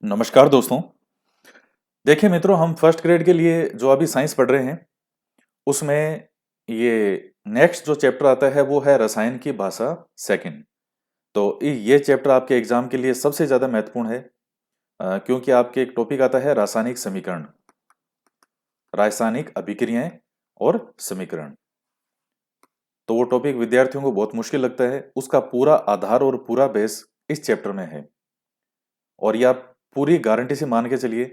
नमस्कार दोस्तों। देखिए मित्रों, हम फर्स्ट ग्रेड के लिए जो अभी साइंस पढ़ रहे हैं उसमें ये नेक्स्ट जो चैप्टर आता है वो है रसायन की भाषा सेकंड। तो ये चैप्टर आपके एग्जाम के लिए सबसे ज़्यादा महत्वपूर्ण है, क्योंकि आपके एक टॉपिक आता है रासायनिक समीकरण, रासायनिक अभिक्रियाएं और समीकरण। तो वो टॉपिक विद्यार्थियों को बहुत मुश्किल लगता है। उसका पूरा आधार और पूरा बेस इस चैप्टर में है, और ये आप पूरी गारंटी से मान के चलिए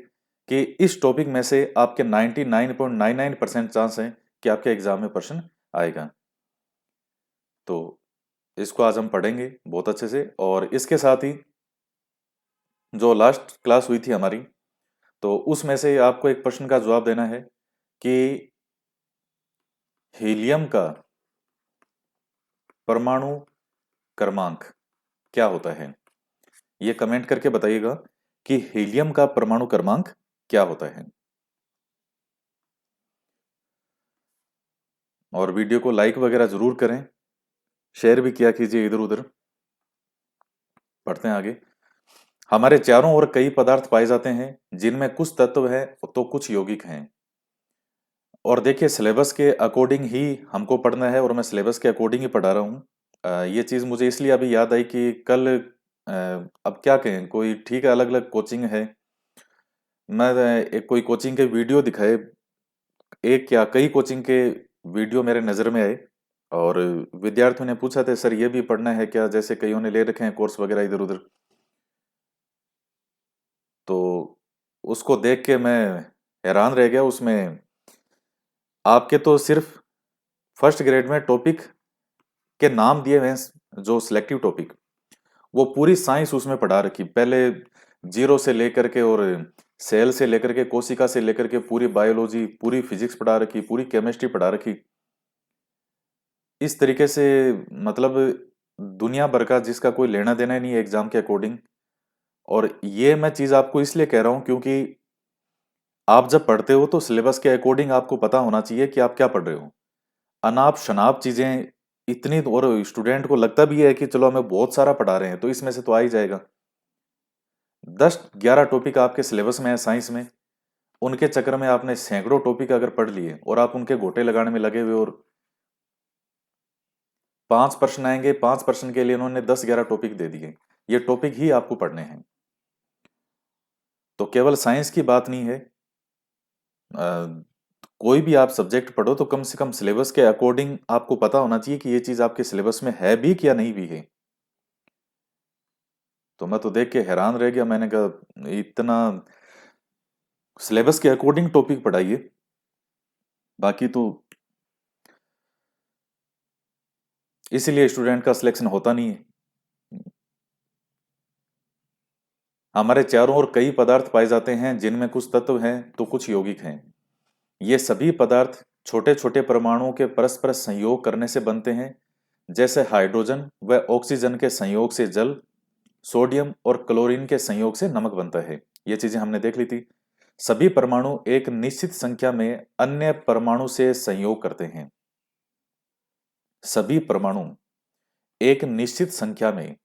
कि इस टॉपिक में से आपके 99.99% चांस हैं कि आपके एग्जाम में प्रश्न आएगा। तो इसको आज हम पढ़ेंगे बहुत अच्छे से, और इसके साथ ही जो लास्ट क्लास हुई थी हमारी, तो उसमें से आपको एक प्रश्न का जवाब देना है कि हीलियम का परमाणु क्रमांक क्या होता है। ये कमेंट करके बताइएगा कि हीलियम का परमाणु क्रमांक क्या होता है, और वीडियो को लाइक वगैरह जरूर करें, शेयर भी किया कीजिए इधर उधर। पढ़ते हैं आगे। हमारे चारों ओर कई पदार्थ पाए जाते हैं जिनमें कुछ तत्व हैं तो कुछ यौगिक हैं। और देखिए, सिलेबस के अकॉर्डिंग ही हमको पढ़ना है, और मैं सिलेबस के अकॉर्डिंग ही पढ़ा रहा हूँ। ये चीज़ मुझे इसलिए अभी याद आई कि कल अब क्या कहें, कोई ठीक है अलग अलग कोचिंग है। मैं एक कोई कोचिंग के वीडियो दिखाए, एक क्या कई कोचिंग के वीडियो मेरे नज़र में आए, और विद्यार्थियों ने पूछा था सर ये भी पढ़ना है क्या, जैसे कईयों ने ले रखे हैं कोर्स वगैरह इधर उधर। तो उसको देख के मैं हैरान रह गया। उसमें आपके तो सिर्फ फर्स्ट ग्रेड में टॉपिक के नाम दिए हुए हैं, जो सिलेक्टिव टॉपिक, वो पूरी साइंस उसमें पढ़ा रखी पहले, जीरो से लेकर के, और सेल से लेकर के, कोशिका से लेकर के, पूरी बायोलॉजी, पूरी फिजिक्स पढ़ा रखी, पूरी केमिस्ट्री पढ़ा रखी। इस तरीके से, मतलब दुनिया भर का जिसका कोई लेना देना ही नहीं है एग्जाम के अकॉर्डिंग। और ये मैं चीज़ आपको इसलिए कह रहा हूँ क्योंकि आप जब पढ़ते हो तो सिलेबस के अकॉर्डिंग आपको पता होना चाहिए कि आप क्या पढ़ रहे हो। अनाप शनाप चीजें इतनी, और स्टूडेंट को लगता भी है कि चलो हमें बहुत सारा पढ़ा रहे हैं तो इसमें से तो आ ही जाएगा। 10-11 टॉपिक आपके सिलेबस में है साइंस में, उनके चक्कर में आपने सैकड़ों टॉपिक अगर पढ़ लिए और आप उनके गोटे लगाने में लगे हुए, और 5 प्रश्न आएंगे, 5 प्रश्न के लिए उन्होंने 10-11 टॉपिक दे दिए। ये टॉपिक ही आपको पढ़ने हैं। तो केवल साइंस की बात नहीं है, कोई भी आप सब्जेक्ट पढ़ो तो कम से कम सिलेबस के अकॉर्डिंग आपको पता होना चाहिए कि ये चीज आपके सिलेबस में है भी कि या नहीं भी है। तो मैं तो देख के हैरान रह गया, मैंने कहा इतना सिलेबस के अकॉर्डिंग टॉपिक पढ़ाइए, बाकी तो इसीलिए स्टूडेंट का सिलेक्शन होता नहीं है। हमारे चारों ओर कई पदार्थ पाए जाते हैं जिनमें कुछ तत्व हैं तो कुछ यौगिक हैं। ये सभी पदार्थ छोटे छोटे परमाणुओं के परस्पर संयोग करने से बनते हैं, जैसे हाइड्रोजन व ऑक्सीजन के संयोग से जल, सोडियम और क्लोरीन के संयोग से नमक बनता है। ये चीजें हमने देख ली थी। सभी परमाणु एक निश्चित संख्या में अन्य परमाणु से संयोग करते हैं। सभी परमाणु एक निश्चित संख्या में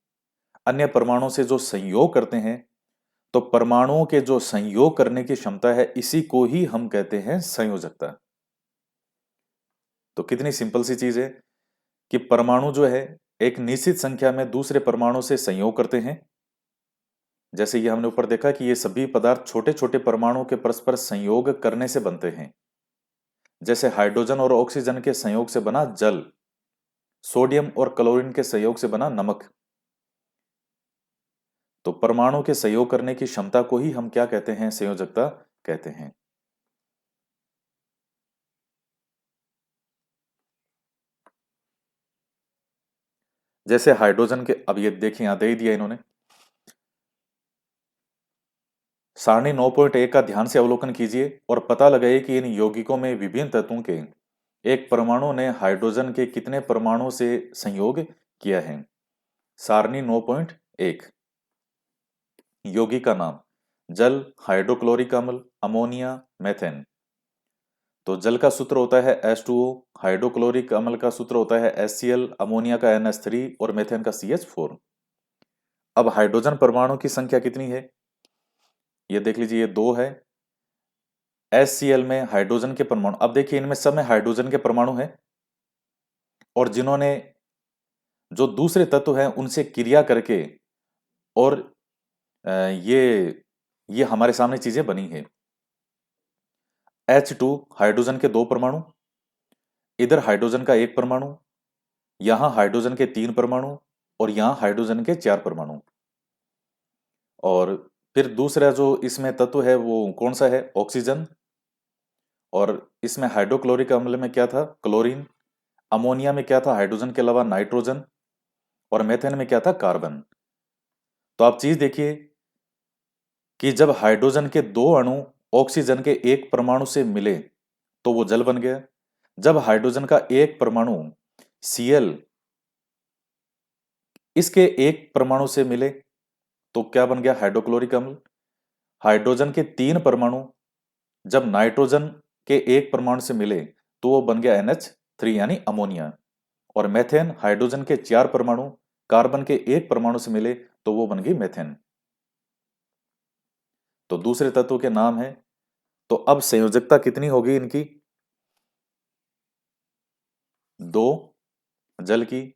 अन्य परमाणुओं से जो संयोग करते हैं, तो परमाणुओं के जो संयोग करने की क्षमता है इसी को ही हम कहते हैं संयोजकता। तो कितनी सिंपल सी चीज है कि परमाणु जो है एक निश्चित संख्या में दूसरे परमाणु से संयोग करते हैं। जैसे ये हमने ऊपर देखा कि ये सभी पदार्थ छोटे छोटे परमाणुओं के परस्पर संयोग करने से बनते हैं, जैसे हाइड्रोजन और ऑक्सीजन के संयोग से बना जल, सोडियम और क्लोरीन के संयोग से बना नमक। तो परमाणु के संयोग करने की क्षमता को ही हम क्या कहते हैं, संयोजकता कहते हैं। जैसे हाइड्रोजन के, अब ये देखिए यहां दे ही दिया इन्होंने, सारणी 9.1 का ध्यान से अवलोकन कीजिए और पता लगाइए कि इन यौगिकों में विभिन्न तत्वों के एक परमाणु ने हाइड्रोजन के कितने परमाणु से संयोग किया है। सारणी 9.1, यौगिक का नाम जल, हाइड्रोक्लोरिक अम्ल, अमोनिया, मेथेन। तो जल का सूत्र होता है H2O, हाइड्रोक्लोरिक अम्ल का सूत्र होता है HCl, अमोनिया का NH3 और मेथेन का CH4। अब हाइड्रोजन परमाणु की संख्या कितनी है, ये देख लीजिए, ये 2 है। HCl में हाइड्रोजन के परमाणु, अब देखिए इनमें सब में हाइड्रोजन के परमाणु हैं, और जिन्होंने जो दूसरे तत्व हैं उनसे क्रिया करके, और ये हमारे सामने चीजें बनी है। H2 हाइड्रोजन के 2 परमाणु, इधर हाइड्रोजन का 1 परमाणु, यहां हाइड्रोजन के 3 परमाणु, और यहां हाइड्रोजन के 4 परमाणु। और फिर दूसरा जो इसमें तत्व है वो कौन सा है? ऑक्सीजन। और इसमें हाइड्रोक्लोरिक अम्ल में क्या था? क्लोरीन। अमोनिया में क्या था? हाइड्रोजन के अलावा नाइट्रोजन। और मेथेन में क्या था? कार्बन। तो आप चीज देखिए कि जब हाइड्रोजन के 2 अणु ऑक्सीजन के 1 परमाणु से मिले तो वो जल बन गया। जब हाइड्रोजन का 1 परमाणु Cl इसके 1 परमाणु से मिले तो क्या बन गया? हाइड्रोक्लोरिक अम्ल। हाइड्रोजन के 3 परमाणु जब नाइट्रोजन के 1 परमाणु से मिले तो वो बन गया NH3 यानी अमोनिया। और मेथेन हाइड्रोजन के 4 परमाणु कार्बन के 1 परमाणु से मिले तो वो बन गई मेथेन। तो दूसरे तत्व के नाम है। तो अब संयोजकता कितनी होगी इनकी? 2 जल की,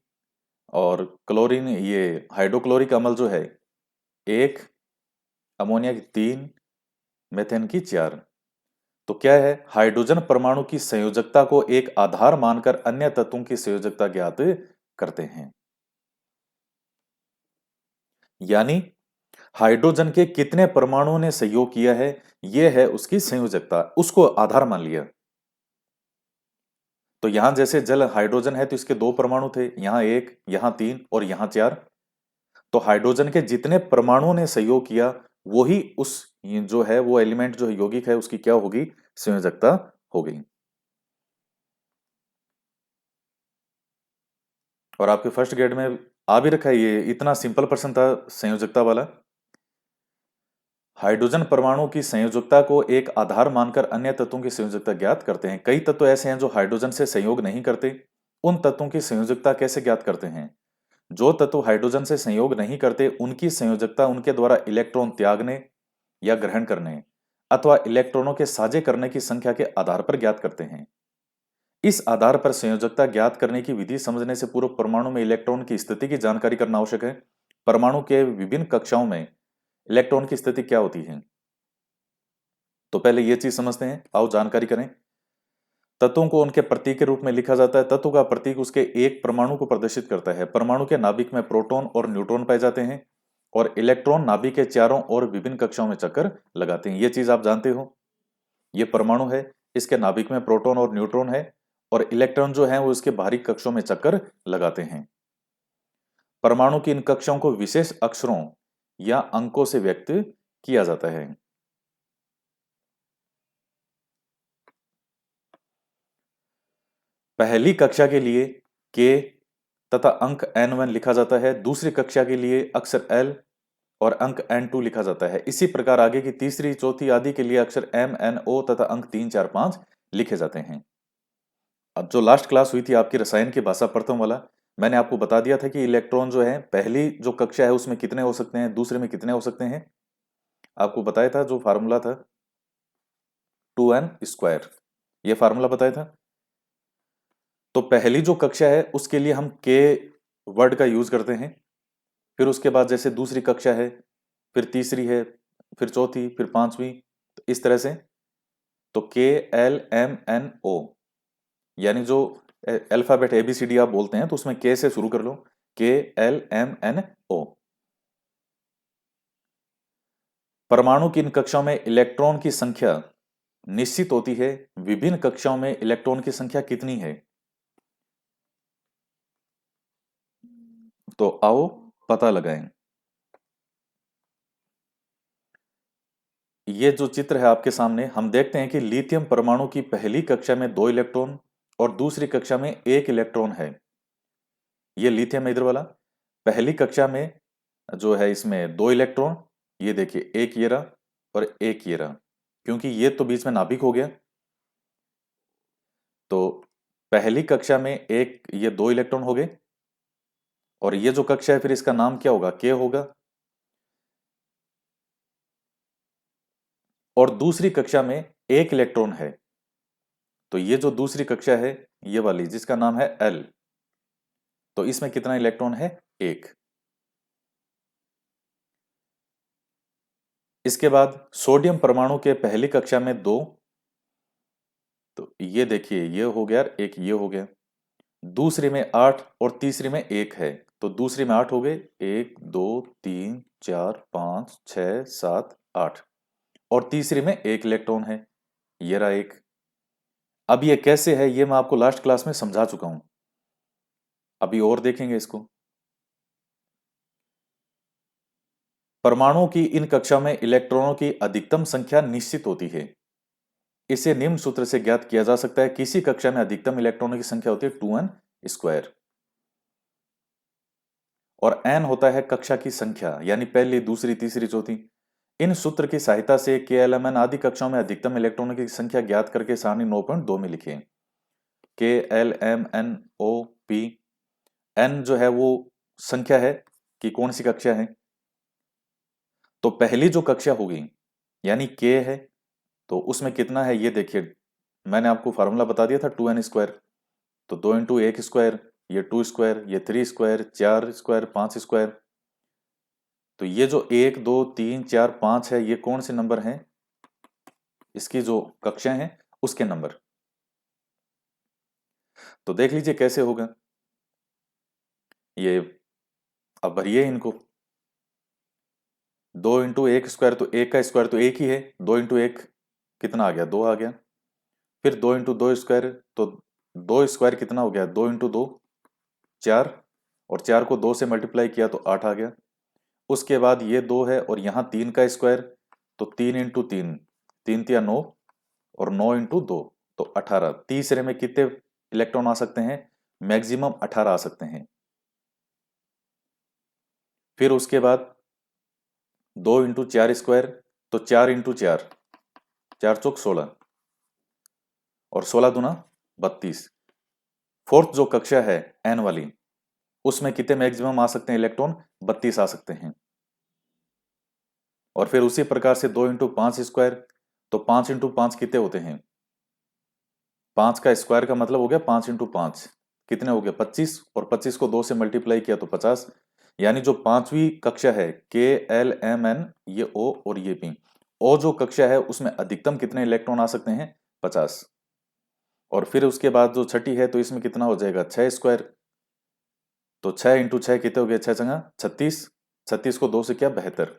और क्लोरीन ये हाइड्रोक्लोरिक अम्ल जो है 1, अमोनिया की 3, मेथेन की 4। तो क्या है? हाइड्रोजन परमाणु की संयोजकता को एक आधार मानकर अन्य तत्वों की संयोजकता ज्ञात करते हैं। यानी हाइड्रोजन के कितने परमाणुओं ने सहयोग किया है, यह है उसकी संयोजकता, उसको आधार मान लिया। तो यहां जैसे जल हाइड्रोजन है तो इसके 2 परमाणु थे, यहां 1, यहां 3 और यहां 4। तो हाइड्रोजन के जितने परमाणुओं ने सहयोग किया वही उस जो है वो एलिमेंट जो यौगिक है उसकी क्या होगी? संयोजकता होगी। और आपके फर्स्ट ग्रेड में आ भी रखा है, ये इतना सिंपल प्रश्न था संयोजकता वाला। हाइड्रोजन परमाणु की संयोजकता को एक आधार मानकर अन्य तत्वों की संयोजकता ज्ञात करते हैं। कई तत्व ऐसे हैं जो हाइड्रोजन से संयोग नहीं करते, उन तत्वों की संयोजकता कैसे ज्ञात करते हैं? जो तत्व हाइड्रोजन से संयोग नहीं करते उनकी संयोजकता उनके द्वारा इलेक्ट्रॉन त्यागने या ग्रहण करने अथवा इलेक्ट्रॉनों के साझे करने की संख्या के आधार पर ज्ञात करते हैं। इस आधार पर संयोजकता ज्ञात करने की विधि समझने से पूर्व परमाणु में इलेक्ट्रॉन की स्थिति की जानकारी करना आवश्यक है। परमाणु के विभिन्न कक्षाओं में इलेक्ट्रॉन की स्थिति क्या होती है? तो पहले यह चीज समझते हैं, आओ जानकारी करें। तत्वों को उनके प्रतीक के रूप में लिखा जाता है। तत्व का प्रतीक उसके एक परमाणु को प्रदर्शित करता है। परमाणु के नाभिक में प्रोटॉन और न्यूट्रॉन पाए जाते हैं, और इलेक्ट्रॉन नाभिक के चारों ओर विभिन्न कक्षाओं में चक्कर लगाते हैं। यह चीज आप जानते हो। यह परमाणु है, इसके नाभिक में प्रोटॉन और न्यूट्रॉन है, और इलेक्ट्रॉन जो है वो इसके बाहरी कक्षों में चक्कर लगाते हैं। परमाणु की इन कक्षों को विशेष अक्षरों या अंकों से व्यक्त किया जाता है। पहली कक्षा के लिए के तथा अंक N1 लिखा जाता है। दूसरी कक्षा के लिए अक्षर L और अंक N2 लिखा जाता है। इसी प्रकार आगे की तीसरी, चौथी आदि के लिए अक्षर M, N, O तथा अंक 3, 4, 5 लिखे जाते हैं। अब जो लास्ट क्लास हुई थी आपकी रसायन की भाषा प्रथम वाला, मैंने आपको बता दिया था कि इलेक्ट्रॉन जो है पहली जो कक्षा है उसमें कितने हो सकते हैं, दूसरे में कितने हो सकते हैं। आपको बताया था जो फार्मूला था 2n², ये फार्मूला बताया था। तो पहली जो कक्षा है उसके लिए हम के वर्ड का यूज करते हैं। फिर उसके बाद जैसे दूसरी कक्षा है, फिर तीसरी है, फिर चौथी, फिर पांचवी, तो इस तरह से। तो KLMNO यानी जो अल्फाबेट ABCD आप बोलते हैं तो उसमें के से शुरू कर लो, KLMNO। परमाणु की इन कक्षाओं में इलेक्ट्रॉन की संख्या निश्चित होती है। विभिन्न कक्षाओं में इलेक्ट्रॉन की संख्या कितनी है? तो आओ पता लगाएं। ये जो चित्र है आपके सामने, हम देखते हैं कि लिथियम परमाणु की पहली कक्षा में 2 इलेक्ट्रॉन और दूसरी कक्षा में 1 इलेक्ट्रॉन है। ये लिथियम है इधर वाला। पहली कक्षा में जो है इसमें 2 इलेक्ट्रॉन, ये देखिए एक ये रहा और एक ये रहा, क्योंकि ये तो बीच में नाभिक हो गया। तो पहली कक्षा में एक ये 2 इलेक्ट्रॉन हो गए, और ये जो कक्षा है फिर इसका नाम क्या होगा? के होगा। और दूसरी कक्षा में एक इलेक्ट्रॉन है, तो ये जो दूसरी कक्षा है ये वाली जिसका नाम है एल, तो इसमें कितना इलेक्ट्रॉन है? एक। इसके बाद सोडियम परमाणु के पहली कक्षा में दो, तो ये देखिए ये हो गया, एक ये हो गया। दूसरी में 8 और तीसरी में 1 है, तो दूसरी में 8 हो गए, 1 2 3 4 5 6 7 8, और तीसरी में एक इलेक्ट्रॉन है, ये रहा एक। अब ये कैसे है ये मैं आपको लास्ट क्लास में समझा चुका हूं, अभी और देखेंगे इसको। परमाणुओं की इन कक्षा में इलेक्ट्रॉनों की अधिकतम संख्या निश्चित होती है। इसे निम्न सूत्र से ज्ञात किया जा सकता है, किसी कक्षा में अधिकतम इलेक्ट्रॉनों की संख्या होती है 2n स्क्वायर, और n होता है कक्षा की संख्या, यानी पहली दूसरी तीसरी चौथी। इन सूत्र की सहायता से KLMN आदि कक्षाओं में अधिकतम इलेक्ट्रॉनों की संख्या ज्ञात करके सारणी 9.2 में लिखें। KLMNOP, n जो है वो संख्या है कि कौन सी कक्षा है, तो पहली जो कक्षा होगी यानी K है, तो उसमें कितना है ये देखिए, मैंने आपको फार्मूला बता दिया था 2n स्क्वायर, तो 2 इंटू एक स्क्वायर, ये 2 स्क्वायर, ये 3 स्क्वायर, 4 स्क्वायर, 5 स्क्वायर, तो ये जो 1 2 3 4 5 है ये कौन से नंबर हैं, इसकी जो कक्षाएं हैं उसके नंबर। तो देख लीजिए कैसे होगा ये, अब भरिए इनको। 2 इंटू एक स्क्वायर, तो एक का स्क्वायर तो एक ही है, 2 इंटू एक कितना आ गया? 2 आ गया। फिर 2 इंटू दो स्क्वायर, तो 2 स्क्वायर कितना हो गया? 2 इंटू दो 4, और 4 को 2 से मल्टीप्लाई किया तो 8 आ गया। उसके बाद ये 2 है और यहाँ 3 का स्क्वायर, तो 3 इंटू तीन, 3 तिया 9, और 9 इंटू दो तो 18। तीसरे में कितने इलेक्ट्रॉन आ सकते हैं? मैक्सिमम 18 आ सकते हैं। फिर उसके बाद 2 इंटू चार स्क्वायर, तो 4 इंटू चार, 4 चौक 16, और 16 दूना 32। फोर्थ जो कक्षा है एन वाली, उसमें कितने मैक्सिमम आ सकते हैं इलेक्ट्रॉन? 32 आ सकते हैं। और फिर उसी प्रकार से 2 इंटू पांच स्क्वायर, तो 5 इंटू पांच कितने होते हैं? 5 का स्क्वायर का मतलब हो गया 5 इंटू पांच, कितने हो गए? 25, और 25 को 2 से मल्टीप्लाई किया तो 50। यानी जो पांचवी कक्षा है KLMN, ये O और ये P, O जो कक्षा है उसमें अधिकतम कितने इलेक्ट्रॉन आ सकते हैं? 50। और फिर उसके बाद जो छठी है, तो इसमें कितना हो जाएगा? 6 स्क्वायर, तो 6 इंटू 6 कितने हो गए? 6 जगह 36, 36 को 2 से क्या? 72।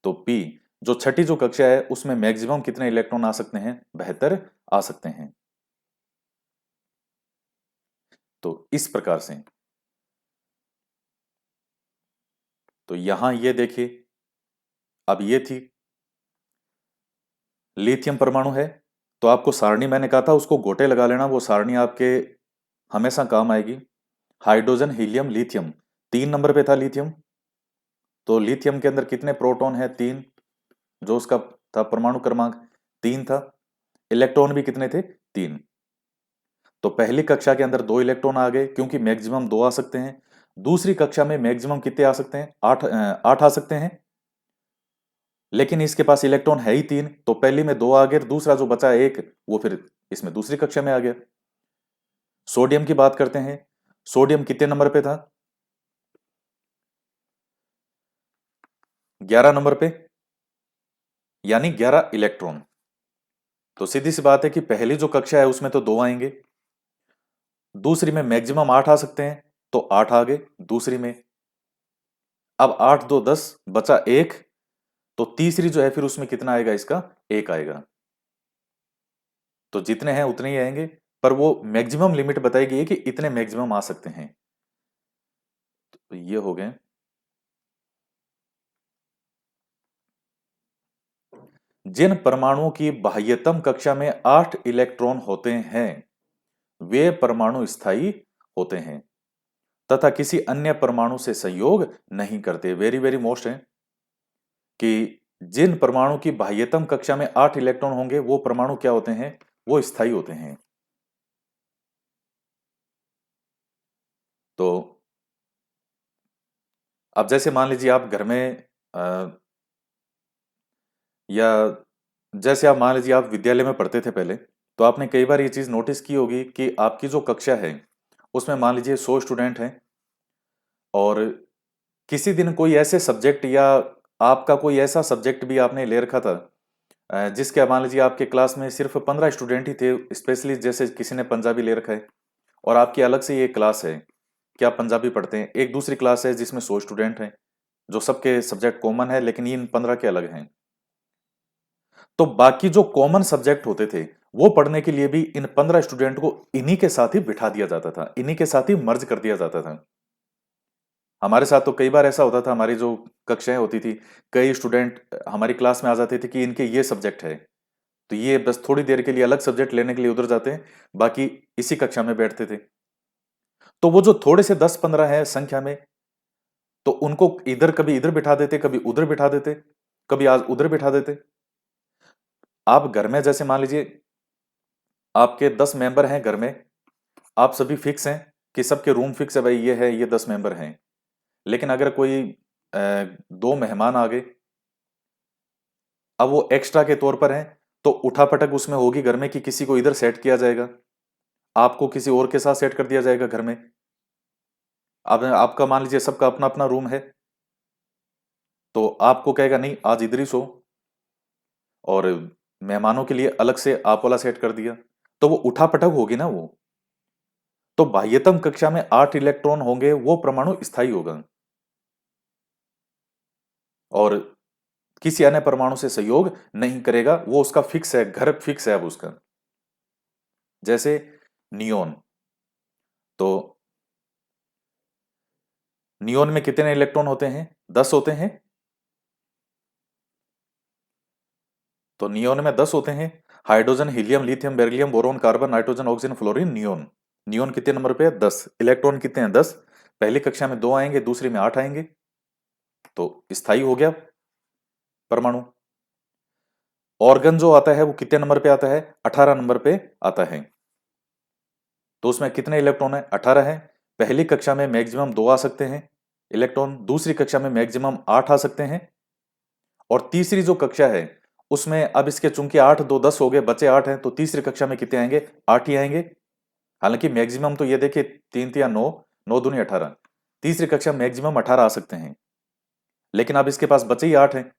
तो P जो छठी जो कक्षा है उसमें मैक्सिमम कितने इलेक्ट्रॉन आ सकते हैं? 72 आ सकते हैं। तो इस प्रकार से, तो यहां ये देखिए, अब ये थी लिथियम परमाणु है, तो आपको सारणी मैंने कहा था उसको गोटे लगा लेना, वो सारणी आपके हमेशा काम आएगी। हाइड्रोजन हीलियम लिथियम, 3 नंबर पे था लिथियम, तो लिथियम के अंदर कितने प्रोटॉन है? 3, जो उसका था परमाणु क्रमांक 3 था। इलेक्ट्रॉन भी कितने थे? 3। तो पहली कक्षा के अंदर 2 इलेक्ट्रॉन आ गए क्योंकि मैक्सिमम 2 आ सकते हैं। दूसरी कक्षा में मैक्सिमम कितने आ सकते हैं? 8 आ सकते हैं, लेकिन इसके पास इलेक्ट्रॉन है ही 3, तो पहली में 2 आ गए, दूसरा जो बचा एक वो फिर इसमें दूसरी कक्षा में आ गया। सोडियम की बात करते हैं, सोडियम कितने नंबर पे था? 11 नंबर पे, यानी 11 इलेक्ट्रॉन। तो सीधी सी बात है कि पहली जो कक्षा है उसमें तो 2 आएंगे, दूसरी में मैक्सिमम 8 आ सकते हैं, तो 8 आ गए दूसरी में। अब 8 2 10, बचा एक, तो तीसरी जो है फिर उसमें कितना आएगा? इसका 1 आएगा। तो जितने हैं उतने ही आएंगे, पर वो मैक्सिमम लिमिट बताई गई है कि इतने मैक्सिमम आ सकते हैं। तो ये हो गए। जिन परमाणुओं की बाह्यतम कक्षा में 8 इलेक्ट्रॉन होते हैं वे परमाणु स्थायी होते हैं तथा किसी अन्य परमाणु से संयोग नहीं करते। वेरी वेरी मोस्ट है कि जिन परमाणु की बाह्यतम कक्षा में 8 इलेक्ट्रॉन होंगे वो परमाणु क्या होते हैं? वो स्थायी होते हैं। तो अब जैसे मान लीजिए आप घर में या जैसे आप मान लीजिए आप विद्यालय में पढ़ते थे पहले, तो आपने कई बार ये चीज़ नोटिस की होगी कि आपकी जो कक्षा है, उसमें मान लीजिए 100 स्टूडेंट हैं और किसी दिन कोई ऐसे सब्जेक्ट या आपका कोई ऐसा सब्जेक्ट भी आपने ले रखा था जिसके मान लीजिए आपके क्लास में सिर्फ 15 स्टूडेंट ही थे, स्पेशली जैसे किसी ने पंजाबी ले रखा है और आपकी अलग से ये क्लास है कि आप पंजाबी पढ़ते हैं, एक दूसरी क्लास है जिसमें 100 स्टूडेंट हैं, जो सबके सब्जेक्ट कॉमन है लेकिन इन 15 के अलग हैं। तो बाकी जो कॉमन सब्जेक्ट होते थे, वो पढ़ने के लिए भी इन 15 स्टूडेंट को इन्हीं के साथ ही बिठा दिया जाता था, इन्हीं के साथ ही मर्ज कर दिया जाता था। हमारे साथ तो कई बार ऐसा होता था, हमारी जो कक्षाएं होती थी, कई स्टूडेंट हमारी क्लास में आ जाते थे कि इनके ये सब्जेक्ट है, तो ये बस थोड़ी देर के लिए अलग सब्जेक्ट लेने के लिए उधर जाते हैं, बाकी इसी कक्षा में बैठते थे। तो वो जो थोड़े से 10-15 है संख्या में, तो उनको इधर कभी इधर बिठा देते, कभी उधर बिठा देते, कभी आज उधर बिठा देते। आप घर में जैसे मान लीजिए आपके 10 मेंबर हैं घर में, आप सभी फिक्स हैं कि सबके रूम फिक्स है, भाई ये है, ये 10 मेंबर हैं। लेकिन अगर कोई 2 मेहमान आ गए, अब वो एक्स्ट्रा के तौर पर हैं, तो उठापटक उसमें होगी घर में कि किसी को इधर सेट किया जाएगा, आपको किसी और के साथ सेट कर दिया जाएगा घर में। अब आपका मान लीजिए सबका अपना अपना रूम है, तो आपको कहेगा नहीं आज इधर ही सो, और मेहमानों के लिए अलग से आप वाला सेट कर दिया, तो वो उठापटक होगी ना वो। तो बाह्यतम कक्षा में 8 इलेक्ट्रॉन होंगे, वो परमाणु स्थायी होगा और किसी अन्य परमाणु से सहयोग नहीं करेगा, वो उसका फिक्स है, घर फिक्स है अब उसका। जैसे नियोन, तो नियोन में कितने इलेक्ट्रॉन होते हैं? 10 होते हैं। तो नियोन में 10 होते हैं। Hydrogen, helium, lithium, beryllium, boron, carbon, nitrogen, oxygen, fluorine, neon. Neon कितने नंबर पे है? 10। इलेक्ट्रॉन कितने हैं? 10। पहली कक्षा में 2 आएंगे, दूसरी में 8 आएंगे, तो स्थायी हो गया परमाणु। ऑर्गन जो आता है वो कितने नंबर पे आता है? 18 नंबर पे आता है। तो उसमें कितने इलेक्ट्रॉन है? 18 है। पहली कक्षा में मैक्सिमम 2 आ सकते हैं इलेक्ट्रॉन, दूसरी कक्षा में मैक्सिमम 8 आ सकते हैं, और तीसरी जो कक्षा है उसमें अब इसके चूंकि 8 2 10 हो गए, बचे 8 हैं, तो तीसरी कक्षा में कितने आएंगे? 8 ही आएंगे। हालांकि मैक्सिमम तो ये देखिए 3 या 9, 9 दूनी 18, तीसरी कक्षा में मैक्सिमम 18 आ सकते हैं, लेकिन अब इसके पास बचे ही 8 हैं,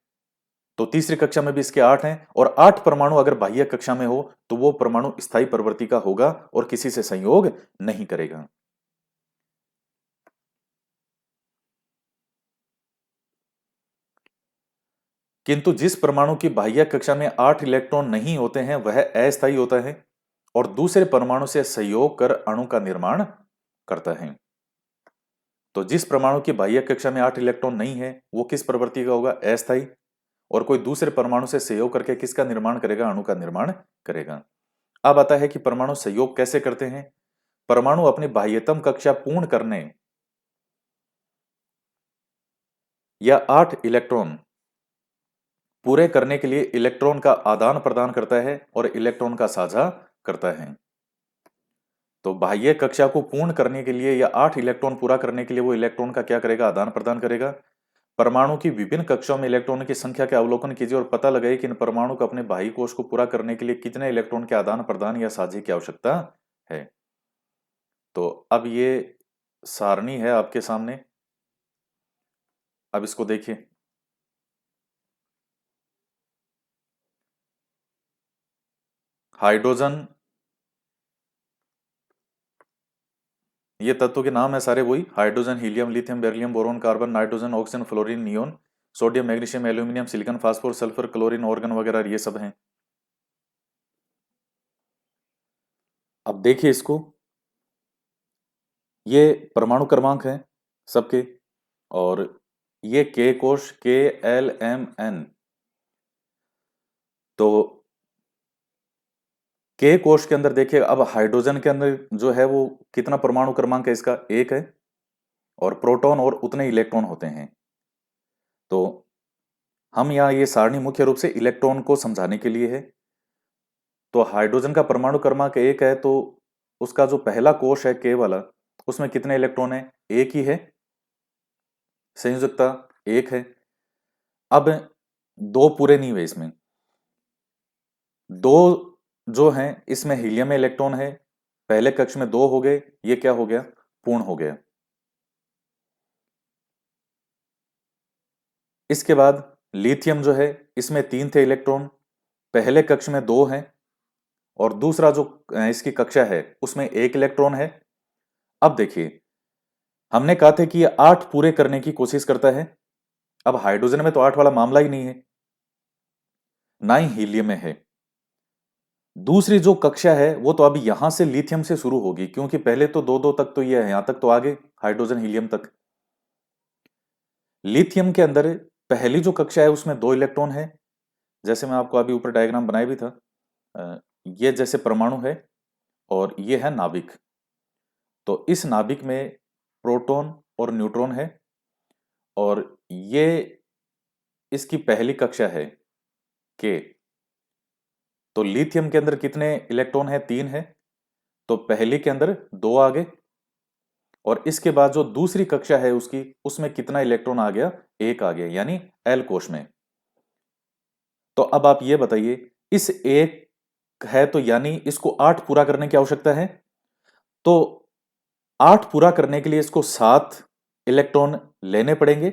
तो तीसरी कक्षा में भी इसके 8 हैं, और 8 परमाणु अगर बाह्य कक्षा में हो तो वो परमाणु स्थायी प्रवृत्ति का होगा और किसी से संयोग नहीं करेगा। किंतु जिस परमाणु की बाह्य कक्षा में 8 इलेक्ट्रॉन नहीं होते हैं वह अस्थायी होता है और दूसरे परमाणु से सहयोग कर अणु का निर्माण करता है। तो जिस परमाणु की बाह्य कक्षा में 8 इलेक्ट्रॉन नहीं है वो किस प्रवृत्ति का होगा? अस्थायी। और कोई दूसरे परमाणु से सहयोग करके किसका निर्माण करेगा? अणु का निर्माण करेगा। अब आता है कि परमाणु सहयोग कैसे करते हैं। परमाणु अपनी बाह्यतम कक्षा पूर्ण करने या 8 इलेक्ट्रॉन पूरे करने के लिए इलेक्ट्रॉन का आदान प्रदान करता है और इलेक्ट्रॉन का साझा करता है। तो बाह्य कक्षा को पूर्ण करने के लिए या 8 इलेक्ट्रॉन पूरा करने के लिए वो इलेक्ट्रॉन का क्या करेगा? आदान प्रदान करेगा। परमाणु की विभिन्न कक्षाओं में इलेक्ट्रॉन की संख्या का अवलोकन कीजिए और पता लगाइए कि इन परमाणु को अपने बाह्य कोश को पूरा करने के लिए कितने इलेक्ट्रॉन के आदान प्रदान या साझे की आवश्यकता है। तो अब ये सारणी है आपके सामने, अब इसको देखिए। हाइड्रोजन, ये तत्वों के नाम है सारे वही, hydrogen, helium, lithium, beryllium, boron, carbon, nitrogen, oxygen, fluorine, neon, sodium, magnesium, aluminium, silicon, phosphor, sulphur, chlorine, organ वगैरह ये सब हैं। अब देखिए इसको, ये परमाणु क्रमांक हैं सबके, और ये के कोश KLMN। तो के कोश के अंदर देखिए, अब हाइड्रोजन के अंदर जो है वो कितना परमाणु क्रमांक है इसका? 1 है, और प्रोटॉन और उतने इलेक्ट्रॉन होते हैं। तो हम यहाँ ये सारणी मुख्य रूप से इलेक्ट्रॉन को समझाने के लिए है। तो हाइड्रोजन का परमाणु क्रमांक 1 है, तो उसका जो पहला कोश है के वाला, उसमें कितने इलेक्ट्रॉन है? 1 ही है, संयोजकता 1 है। अब 2 पूरे नहीं हुए इसमें, दो जो हैं इसमें हीलियम में इलेक्ट्रॉन है, पहले कक्ष में दो हो गए, ये क्या हो गया, पूर्ण हो गया। इसके बाद लिथियम जो है इसमें तीन थे इलेक्ट्रॉन, पहले कक्ष में दो हैं और दूसरा जो इसकी कक्षा है उसमें एक इलेक्ट्रॉन है। अब देखिए, हमने कहा था कि ये आठ पूरे करने की कोशिश करता है। अब हाइड्रोजन में तो आठ वाला मामला ही नहीं है, ना ही हीलियम में है। दूसरी जो कक्षा है वो तो अभी यहां से लिथियम से शुरू होगी, क्योंकि पहले तो दो दो तक तो ये है, यहां तक तो आगे हाइड्रोजन हीलियम तक। लिथियम के अंदर पहली जो कक्षा है उसमें दो इलेक्ट्रॉन है, जैसे मैं आपको अभी ऊपर डायग्राम बनाया भी था। ये जैसे परमाणु है और ये है नाभिक। तो इस नाभिक में प्रोटॉन और न्यूट्रॉन है, और ये इसकी पहली कक्षा है के। तो लिथियम के अंदर कितने इलेक्ट्रॉन है, तीन है, तो पहली के अंदर दो आ गए, और इसके बाद जो दूसरी कक्षा है उसकी, उसमें कितना इलेक्ट्रॉन आ गया, एक आ गया, यानी एल कोश में। तो अब आप ये बताइए, इस एक है तो यानी इसको आठ पूरा करने की आवश्यकता है। तो आठ पूरा करने के लिए इसको सात इलेक्ट्रॉन लेने पड़ेंगे।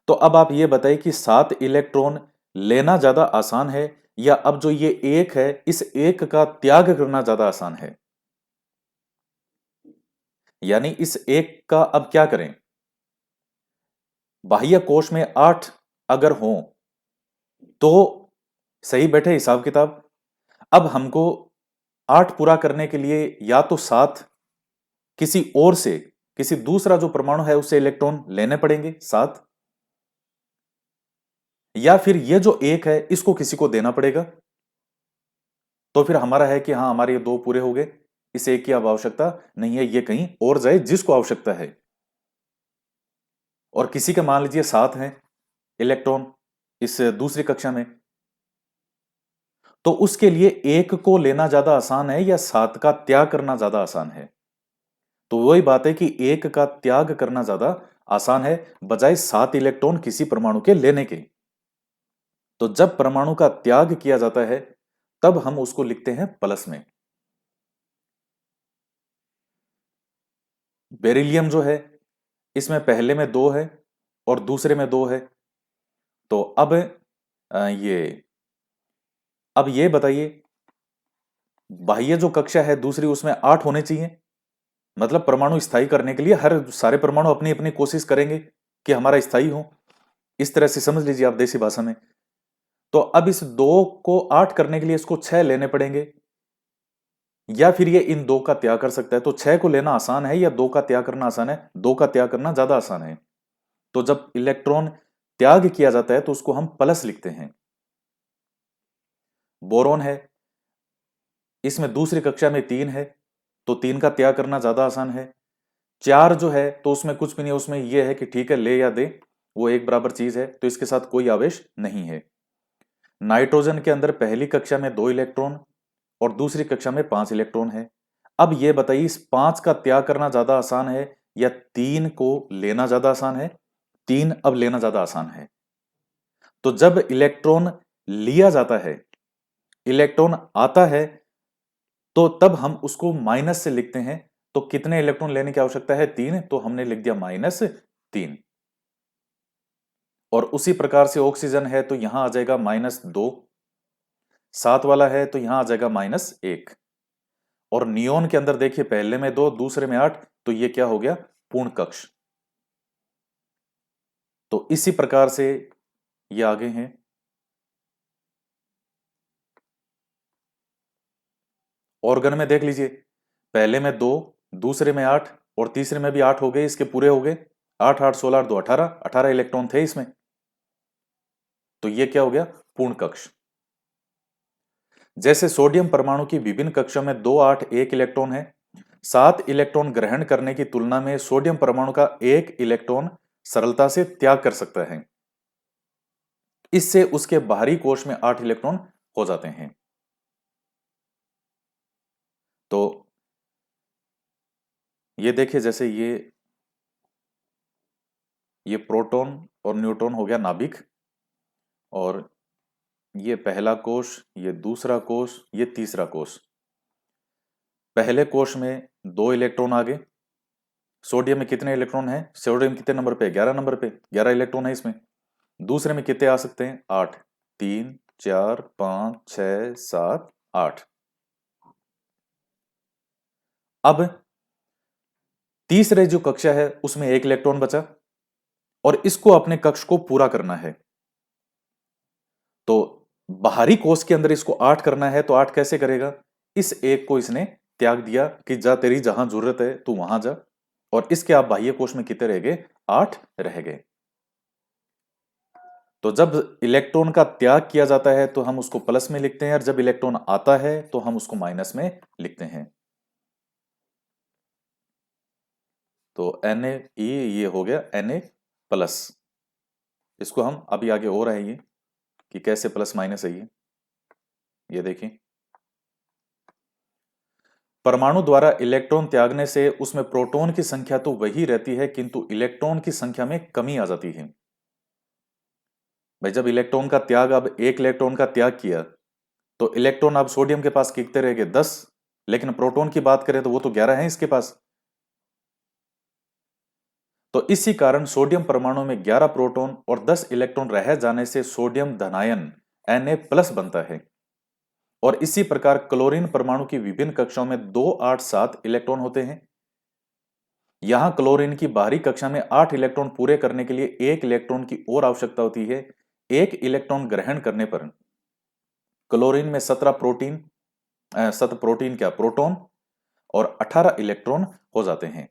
तो अब आप ये बताइए कि सात इलेक्ट्रॉन लेना ज्यादा आसान है, या अब जो ये एक है इस एक का त्याग करना ज्यादा आसान है। यानी इस एक का अब क्या करें, बाह्य कोश में आठ अगर हो तो सही बैठे हिसाब किताब। अब हमको आठ पूरा करने के लिए या तो सात किसी और से, किसी दूसरा जो परमाणु है उससे इलेक्ट्रॉन लेने पड़ेंगे सात, या फिर ये जो एक है इसको किसी को देना पड़ेगा। तो फिर हमारा है कि हाँ हमारे ये दो पूरे हो गए, इस एक की अब आवश्यकता नहीं है, ये कहीं और जाए जिसको आवश्यकता है। और किसी के मान लीजिए सात हैं इलेक्ट्रॉन इस दूसरी कक्षा में, तो उसके लिए एक को लेना ज्यादा आसान है या सात का त्याग करना ज्यादा आसान है। तो वही बात है कि एक का त्याग करना ज्यादा आसान है बजाय सात इलेक्ट्रॉन किसी परमाणु के लेने के। तो जब परमाणु का त्याग किया जाता है तब हम उसको लिखते हैं प्लस में। बेरिलियम जो है इसमें पहले में दो है और दूसरे में दो है। तो अब ये बताइए, बाह्य जो कक्षा है दूसरी उसमें आठ होने चाहिए, मतलब परमाणु स्थायी करने के लिए हर सारे परमाणु अपनी अपनी कोशिश करेंगे कि हमारा स्थायी हो। इस तरह से समझ लीजिए आप देसी भाषा में। तो अब इस दो को आठ करने के लिए इसको छह लेने पड़ेंगे, या फिर ये इन दो का त्याग कर सकता है। तो छह को लेना आसान है या दो का त्याग करना आसान है, दो का त्याग करना ज्यादा आसान है। तो जब इलेक्ट्रॉन त्याग किया जाता है तो उसको हम प्लस लिखते हैं। बोरॉन है, इसमें दूसरी कक्षा में तीन है, तो तीन का त्याग करना ज्यादा आसान है। चार जो है तो उसमें कुछ भी नहीं, उसमें यह है कि ठीक है ले या दे, वो एक बराबर चीज है, तो इसके साथ कोई आवेश नहीं है। नाइट्रोजन के अंदर पहली कक्षा में दो इलेक्ट्रॉन और दूसरी कक्षा में पांच इलेक्ट्रॉन है। अब यह बताइए, इस पांच का त्याग करना ज्यादा आसान है या तीन को लेना ज्यादा आसान है। तीन अब लेना ज्यादा आसान है। तो जब इलेक्ट्रॉन लिया जाता है, इलेक्ट्रॉन आता है, तो तब हम उसको माइनस से लिखते हैं। तो कितने इलेक्ट्रॉन लेने की आवश्यकता है, तीन, तो हमने लिख दिया माइनस तीन। और उसी प्रकार से ऑक्सीजन है तो यहां आ जाएगा माइनस दो, सात वाला है तो यहां आ जाएगा माइनस एक। और नियोन के अंदर देखिए, पहले में दो दूसरे में आठ, तो ये क्या हो गया, पूर्ण कक्ष। तो इसी प्रकार से ये आगे हैं। ऑर्गन में देख लीजिए, पहले में दो, दूसरे में आठ और तीसरे में भी आठ हो गए, इसके पूरे हो गए। आठ आठ 16 दो 18, 18 इलेक्ट्रॉन थे इसमें, तो ये क्या हो गया, पूर्ण कक्ष। जैसे सोडियम परमाणु की विभिन्न कक्षों में दो आठ एक इलेक्ट्रॉन है, सात इलेक्ट्रॉन ग्रहण करने की तुलना में सोडियम परमाणु का एक इलेक्ट्रॉन सरलता से त्याग कर सकता है। इससे उसके बाहरी कोश में आठ इलेक्ट्रॉन हो जाते हैं। तो ये देखिए, जैसे ये प्रोटॉन और न्यूट्रॉन हो गया नाभिक, और ये पहला कोश, ये दूसरा कोश, ये तीसरा कोश। पहले कोश में 2 इलेक्ट्रॉन आ गए। सोडियम में कितने इलेक्ट्रॉन हैं? सोडियम कितने नंबर पे? 11 नंबर पे, 11 इलेक्ट्रॉन है इसमें। दूसरे में कितने आ सकते हैं? 8। 3 4 5 6 7 8। अब तीसरे जो कक्षा है उसमें 1 इलेक्ट्रॉन बचा और इसको अपने कक्ष को पूरा करना है। तो बाहरी कोश के अंदर इसको 8 करना है, तो 8 कैसे करेगा? इस एक को इसने त्याग दिया कि जा तेरी जहां जरूरत है तू वहां जा, और इसके आप बाह्य कोश में कितने रह गए? 8 रह गए। तो जब इलेक्ट्रॉन का त्याग किया जाता है तो हम उसको प्लस में लिखते हैं, और जब इलेक्ट्रॉन आता है तो हम उसको माइनस में लिखते हैं। तो Na ये हो गया Na प्लस। इसको हम अभी आगे हो रहा है ये कि कैसे प्लस माइनस है ये देखिए। परमाणु द्वारा इलेक्ट्रॉन त्यागने से उसमें प्रोटॉन की संख्या तो वही रहती है, किंतु इलेक्ट्रॉन की संख्या में कमी आ जाती है। भाई जब इलेक्ट्रॉन का त्याग, अब 1 इलेक्ट्रॉन का त्याग किया तो इलेक्ट्रॉन अब सोडियम के पास कितने रह गए? 10। लेकिन प्रोटॉन की बात करें तो वो तो 11 है इसके पास। तो इसी कारण सोडियम परमाणु में 11 प्रोटॉन और 10 इलेक्ट्रॉन रह जाने से सोडियम धनायन Na प्लस बनता है। और इसी प्रकार क्लोरीन परमाणु की विभिन्न कक्षाओं में 2 8 7 इलेक्ट्रॉन होते हैं। यहां क्लोरीन की बाहरी कक्षा में 8 इलेक्ट्रॉन पूरे करने के लिए 1 इलेक्ट्रॉन की और आवश्यकता होती है। 1 इलेक्ट्रॉन ग्रहण करने पर क्लोरीन में 17 प्रोटीन क्या, प्रोटॉन और 18 इलेक्ट्रॉन हो जाते हैं।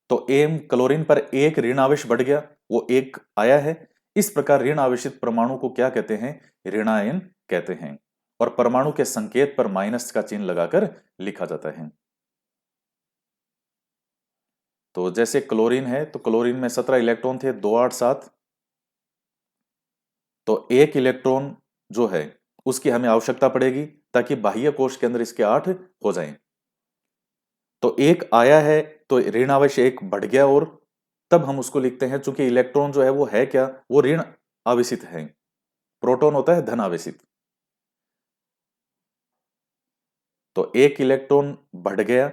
तो एम क्लोरीन पर एक ऋण आवेश बढ़ गया, वो एक आया है। इस प्रकार ऋण आवेशित परमाणु को क्या कहते हैं? ऋणायन कहते हैं। और परमाणु के संकेत पर माइनस का चिन्ह लगाकर लिखा जाता है। तो जैसे क्लोरीन है तो क्लोरीन में 17 इलेक्ट्रॉन थे, 2 8 7। तो एक इलेक्ट्रॉन जो है उसकी हमें आवश्यकता पड़ेगी ताकि बाह्य कोश के अंदर इसके 8 हो जाएं। तो एक आया है तो ऋण आवेश एक बढ़ गया, और तब हम उसको लिखते हैं, चूंकि इलेक्ट्रॉन जो है वो है क्या, वो ऋण आवेशित है। प्रोटॉन होता है धन आवेशित। तो एक इलेक्ट्रॉन बढ़ गया,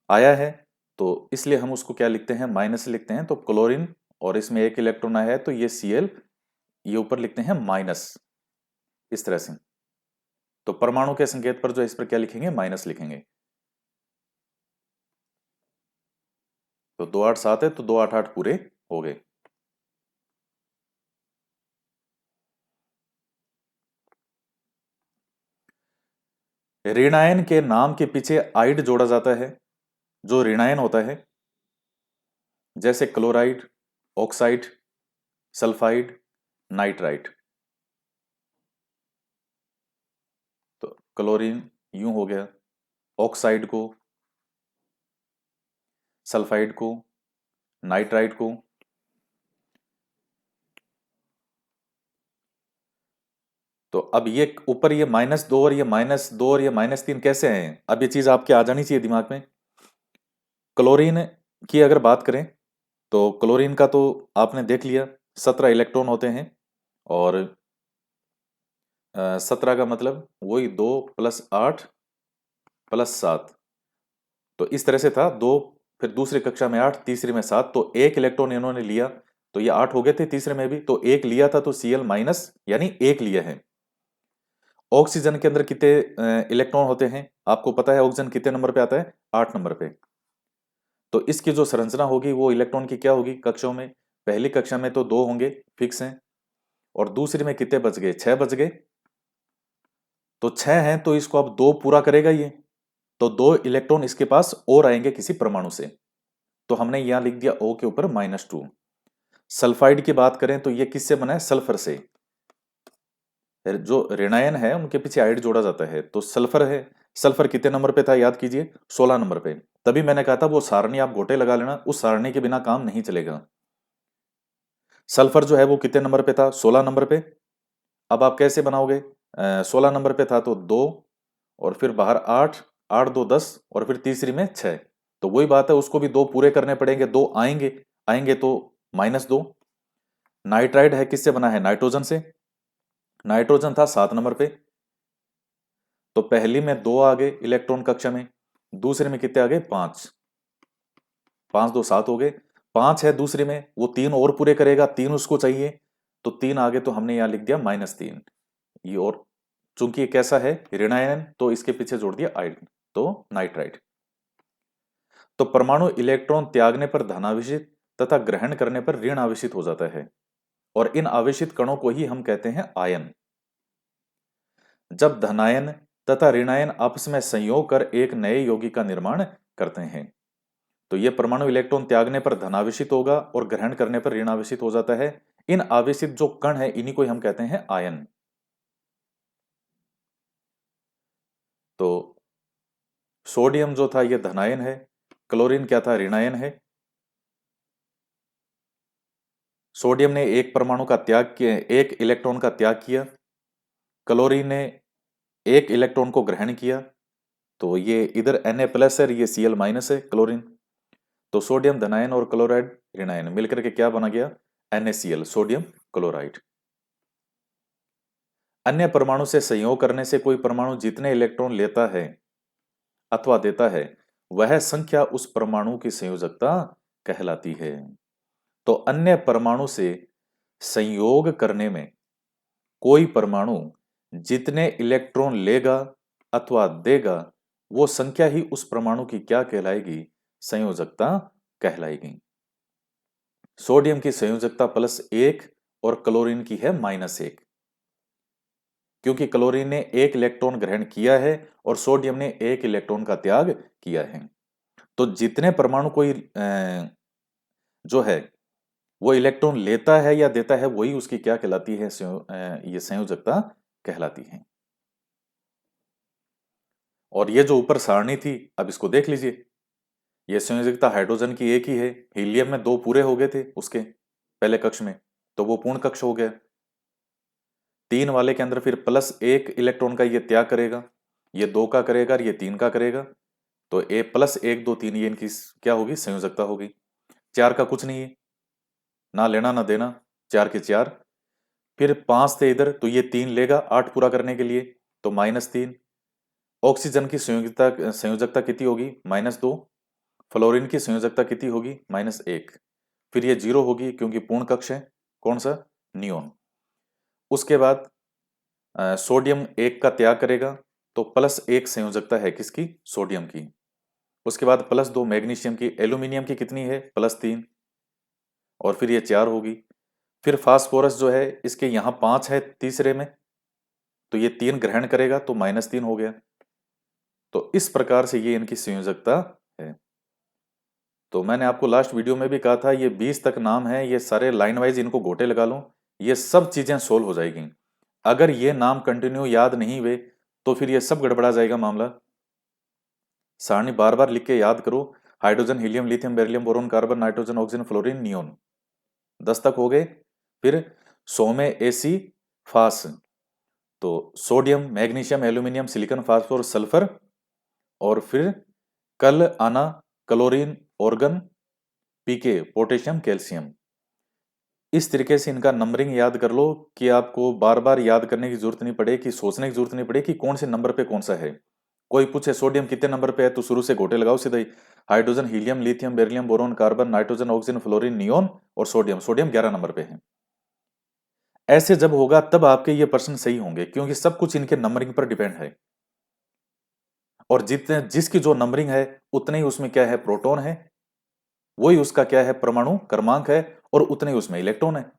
आया है, तो इसलिए हम उसको क्या लिखते हैं? माइनस लिखते हैं। तो क्लोरीन और इसमें एक इलेक्ट्रॉन आया है तो ये Cl, ये ऊपर लिखते हैं माइनस, इस तरह से। तो परमाणु के संकेत पर जो इस पर क्या लिखेंगे? माइनस लिखेंगे। तो 2 8 7 है तो 2 8 8 पूरे हो गए। ऋणायन के नाम के पीछे आइड जोड़ा जाता है, जो ऋणायन होता है, जैसे क्लोराइड, ऑक्साइड, सल्फाइड, नाइट्राइट। तो क्लोरीन यूं हो गया, ऑक्साइड को, सल्फाइड को, नाइट्राइट को। तो अब ये ऊपर ये -2 और ये -2 और ये -3 कैसे हैं? अब ये चीज आपके आ जानी चाहिए दिमाग में। क्लोरीन की अगर बात करें तो क्लोरीन का तो आपने देख लिया, 17 इलेक्ट्रॉन होते हैं। और 17 का मतलब वही 2 + 8 + 7। तो इस तरह से था 2, फिर दूसरी कक्षा में 8, तीसरी में 7। तो एक इलेक्ट्रॉन इन्होंने लिया तो ये 8 हो गए थे तीसरे में भी। तो एक लिया था तो Cl- यानी एक लिया है। ऑक्सीजन के अंदर कितने इलेक्ट्रॉन होते हैं? आपको पता है ऑक्सीजन कितने नंबर पे आता है? 8 नंबर पे। तो इसकी जो संरचना होगी वो इलेक्ट्रॉन की क्या होगी कक्षाओं में? पहली कक्षा में तो 2 होंगे, फिक्स हैं। और दूसरी में कितने बच गए? 6 बच गए। तो 6 हैं तो इसको अब 2 पूरा करेगा ये। तो 2 इलेक्ट्रॉन इसके पास और आएंगे किसी परमाणु से। तो हमने यहां लिख दिया O के ऊपर -2। सल्फाइड की बात करें तो ये किससे बना है? सल्फर से। जो ऋणायन है उनके पीछे आइड जोड़ा जाता है, तो सल्फर है। सल्फर कितने नंबर पे था याद कीजिए? 16 नंबर पे। तभी मैंने कहा था वो सारणी आप गोटे लगा लेना, उस सारणी के बिना काम नहीं चलेगा। सल्फर जो है वो कितने नंबर पे था? 16 नंबर पे। अब आप कैसे बनाओगे? 16 नंबर पे था तो 2, और फिर बाहर 8, 8 2 10, और फिर तीसरी में 6। तो वही बात है, उसको भी 2 पूरे करने पड़ेंगे, 2 आएंगे, आएंगे तो -2। नाइट्राइड है किससे बना है? नाइट्रोजन से। नाइट्रोजन था 7 नंबर पे, तो पहली में 2 आ गए इलेक्ट्रॉन कक्षा में, दूसरे में कितने आ गए 5, 5 2 7 हो गए, 5 है दूसरे में, वो 3 और पूरे करेगा, 3 उसको चाहिए, तो 3 आगे, तो हमने यहां लिख दिया -3। ये और चूंकि ये कैसा है ऋणायन, तो इसके पीछे जोड़ दिया आयन, तो नाइट्राइट। तो परमाणु इलेक्ट्रॉन त्यागने पर धनावेशित तथा ग्रहण करने पर ऋण आवेशित हो जाता है, और इन आवेशित कणों को ही हम कहते हैं आयन। जब धनायन तथा ऋणायन आपस में संयोग कर एक नए यौगिक का निर्माण करते हैं, तो यह परमाणु इलेक्ट्रॉन त्यागने पर धनावेशित होगा और ग्रहण करने पर ऋण आवेशित हो जाता है। इन आवेशित जो कण है इन्हीं को हम कहते हैं आयन। तो सोडियम जो था यह धनायन है, क्लोरीन क्या था ऋणायन है। सोडियम ने एक परमाणु का त्याग किया, एक इलेक्ट्रॉन का त्याग किया, क्लोरीन ने एक इलेक्ट्रॉन को ग्रहण किया, तो ये इधर Na+ है, ये Cl- है क्लोरीन। तो सोडियम धनायन और क्लोराइड ऋणायन मिलकर के क्या बना गया, NaCl, सोडियम क्लोराइड। अन्य परमाणु से संयोग करने से कोई परमाणु जितने इलेक्ट्रॉन लेता है अथवा देता है, वह संख्या उस परमाणु की संयोजकता कहलाती है। तो अन्य परमाणु से संयोग करने में कोई परमाणु जितने इलेक्ट्रॉन लेगा अथवा देगा, वो संख्या ही उस परमाणु की क्या कहलाएगी, संयोजकता कहलाएगी। सोडियम की संयोजकता +1 और क्लोरीन की है -1, क्योंकि क्लोरीन ने एक इलेक्ट्रॉन ग्रहण किया है और सोडियम ने एक इलेक्ट्रॉन का त्याग किया है। तो जितने परमाणु कोई जो है वो इलेक्ट्रॉन लेता है या देता है, वही उसकी क्या कहलाती है, ये संयोजकता कहलाती है। और ये जो ऊपर सारणी थी, अब इसको देख लीजिए, ये संयोजकता हाइड्रोजन की एक ही है, हीलियम में 2 पूरे हो गए थे उसके पहले कक्ष में, तो वो पूर्ण कक्ष हो गया। 3 वाले के अंदर फिर +1 इलेक्ट्रॉन का ये त्याग करेगा, ये 2 का करेगा और ये 3 का करेगा, तो ए +1 2 3 ये इनकी क्या होगी, संयोजकता होगी। 4 का कुछ नहीं है, ना लेना ना देना, 4 के 4। फिर 5 थे इधर, तो ये 3 लेगा 8 पूरा करने के लिए, तो -3। ऑक्सीजन की संयोजकता कितनी होगी, -2। फ्लोरीन की संयोजकता कितनी होगी, -1। फिर ये 0 होगी क्योंकि पूर्ण कक्ष है, कौन सा, नियोन। उसके बाद सोडियम 1 का त्याग करेगा, तो +1 संयोजकता है किसकी, सोडियम की। उसके बाद +2 मैग्नीशियम की, एल्यूमिनियम की कितनी है, +3, और फिर ये 4 होगी। फिर फास्फोरस जो है इसके यहाँ 5 है तीसरे में, तो ये 3 ग्रहण करेगा, तो -3 हो गया। तो इस प्रकार से ये इनकी संयोजकता है। तो मैंने आपको लास्ट वीडियो में भी कहा था, ये 20 तक नाम है, ये सारे लाइन वाइज इनको गोटे लगा लो, ये सब चीजें सोल्व हो जाएगी। अगर ये नाम कंटिन्यू याद नहीं हुए तो फिर ये सब गड़बड़ा जाएगा मामला। सारणी बार बार लिख के याद करो, hydrogen helium lithium beryllium boron carbon nitrogen oxygen fluorine neon, 10 तक हो गए। फिर 100 में एसी फास, तो sodium magnesium aluminium silicon phosphorus sulphur, और फिर कल आना क्लोरीन ऑर्गन, पीके पोटेशियम कैल्शियम। इस तरीके से इनका नंबरिंग याद कर लो कि आपको बार बार याद करने की जरूरत नहीं पड़े, कि सोचने की जरूरत नहीं पड़े कि कौन से नंबर पे कौन सा है। कोई पूछे सोडियम कितने नंबर पे है, तो शुरू से गोटे लगाओ सीधा ही, hydrogen helium lithium beryllium boron carbon nitrogen oxygen fluorine neon, और सोडियम, सोडियम 11 नंबर पे है। ऐसे जब होगा तब आपके ये प्रश्न सही होंगे, क्योंकि सब कुछ इनके नंबरिंग पर डिपेंड है, और जितने जिसकी जो नंबरिंग है उतने ही उसमें क्या है, प्रोटॉन है, वही उसका क्या है, परमाणु क्रमांक है, और उतने ही उसमें इलेक्ट्रॉन है।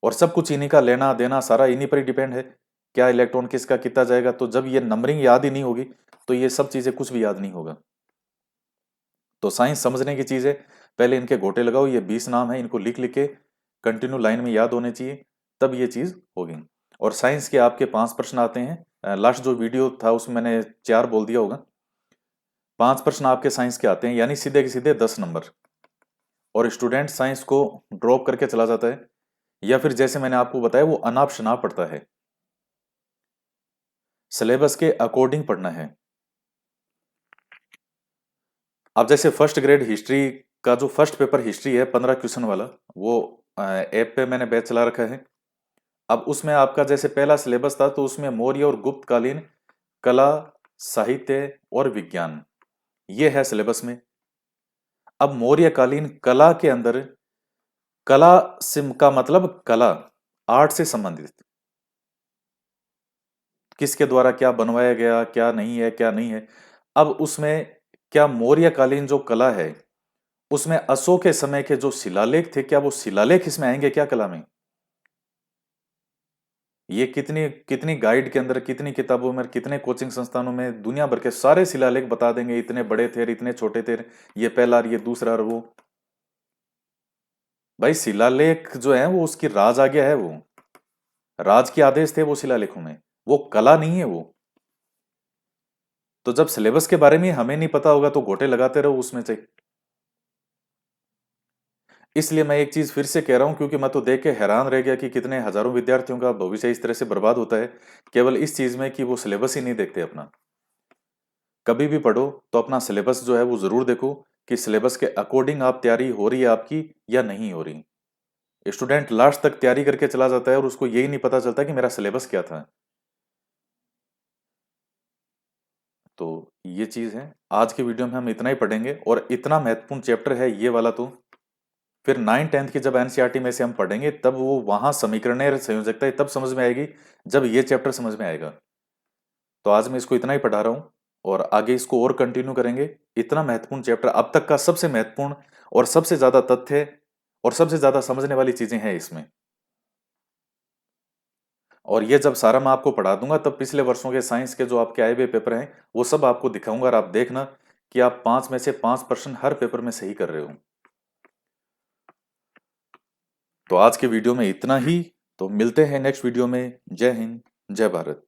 और सब कुछ इन्हीं का लेना देना सारा इन्हीं पर ही डिपेंड है, क्या इलेक्ट्रॉन किसका कितना जाएगा। तो जब ये नंबरिंग याद ही नहीं होगी तो ये सब चीजें कुछ भी याद नहीं होगा। तो साइंस समझने की चीज है, पहले इनके गोटे लगाओ, ये 20 नाम है, इनको लिख लिख के कंटिन्यू लाइन में याद होने चाहिए, तब ये चीज होगी। और साइंस के आपके 5 प्रश्न आते हैं, लास्ट जो वीडियो था उसमें मैंने 4 बोल दिया होगा, 5 प्रश्न आपके साइंस के आते हैं, यानी सीधे के सीधे 10 नंबर। और स्टूडेंट साइंस को ड्रॉप करके चला जाता है, या फिर जैसे मैंने आपको बताया वो अनाप शनाप पढ़ता है, सिलेबस के अकॉर्डिंग पढ़ना है। अब जैसे फर्स्ट ग्रेड हिस्ट्री का जो फर्स्ट पेपर हिस्ट्री है 15 क्वेश्चन वाला, वो ऐप पे मैंने बैच चला रखा है, अब उसमें आपका जैसे पहला सिलेबस था तो उसमें मौर्य और गुप्तकालीन कला, साहित्य और विज्ञान, ये है सिलेबस में। अब मौर्यकालीन कला के अंदर, कला सिम का मतलब कला, आर्ट से संबंधित, किसके द्वारा क्या बनवाया गया, क्या नहीं है, क्या नहीं है। अब उसमें क्या मौर्यकालीन जो कला है उसमें अशोक के समय के जो शिलालेख थे, क्या वो शिलालेख इसमें आएंगे क्या कला में? ये कितनी कितनी गाइड के अंदर, कितनी किताबों में, कितने कोचिंग संस्थानों में दुनिया भर के सारे शिलालेख बता देंगे, इतने बड़े थे, इतने छोटे थे, ये पहला और ये दूसरा और वो। भाई शिलालेख जो है वो उसकी राज आज्ञा है, वो राज के आदेश थे वो शिलालेखों में, वो कला नहीं है वो। तो जब सिलेबस के बारे में हमें नहीं पता होगा तो गोटे लगाते रहो उसमें से। इसलिए मैं एक चीज फिर से कह रहा हूं, क्योंकि मैं तो देख के हैरान रह गया कि कितने हजारों विद्यार्थियों का भविष्य इस तरह से बर्बाद होता है, केवल इस चीज में कि वो सिलेबस ही नहीं देखते अपना। कभी भी पढ़ो तो अपना सिलेबस जो है वो जरूर देखो कि सिलेबस के अकॉर्डिंग आप तैयारी हो रही है आपकी या नहीं हो रही। स्टूडेंट लास्ट तक तैयारी करके चला जाता है और उसको यही नहीं पता चलता कि मेरा सिलेबस क्या था। तो ये चीज है, आज के वीडियो में हम इतना ही पढ़ेंगे, और इतना महत्वपूर्ण चैप्टर है ये वाला। तो फिर 9th 10th की जब एनसीईआरटी में से हम पढ़ेंगे तब वो वहां समीकरण संयोजकता है तब समझ में आएगी, जब ये चैप्टर समझ में आएगा। तो आज मैं इसको इतना ही पढ़ा रहा हूँ और आगे इसको और कंटिन्यू करेंगे। इतना महत्वपूर्ण चैप्टर, अब तक का सबसे महत्वपूर्ण और सबसे ज्यादा तथ्य और सबसे ज्यादा समझने वाली चीजें हैं इसमें। और ये जब सारा मैं आपको पढ़ा दूंगा तब पिछले वर्षों के साइंस के जो आपके आए हुए पेपर हैं वो सब आपको दिखाऊंगा, और आप देखना कि आप 5 में से 5% हर पेपर में सही कर रहे हो। तो आज के वीडियो में इतना ही। तो मिलते हैं नेक्स्ट वीडियो में। जय हिंद, जय भारत।